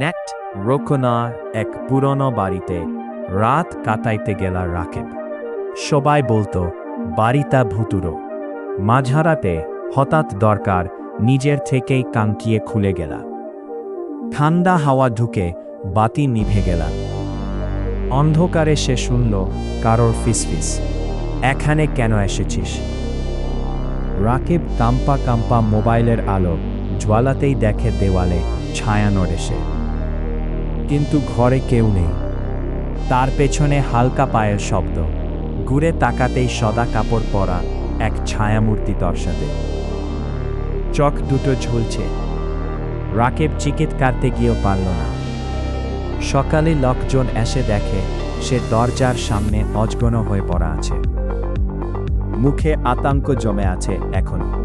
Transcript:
Net রোকনা এক পুরনো বাড়িতে রাত কাটাইতে গেলা রাকেব। সবাই বলতো বাড়িটা ভুতুড়ো। মাঝরাতে হঠাৎ দরকার নিজের থেকেই কানটিয়ে খুলে গেলা। ঠান্ডা হাওয়া ঢুকে বাতি নিভে গেলা। অন্ধকারে সে শুনল কারোর ফিসফিস, এখানে কেন এসেছিস? রাকিব কাম্পা কাম্পা মোবাইলের আলো জ্বালাতেই দেখে দেওয়ালে ছায়া নড়ে সে। কিন্তু ঘরে কেউ নেই। তার পেছনে হালকা পায়ের শব্দ। ঘুরে তাকাতেই সাদা কাপড় পরা এক ছায়ামূর্তি তার সাথে। চোখ দুটো ঝুলছে। রাকিব চিৎকারতে গিয়েও পারল না। সকালে লোকজন এসে দেখে সে দরজার সামনে অজ্ঞান হয়ে পড়া আছে। মুখে আতঙ্ক জমে আছে এখনো।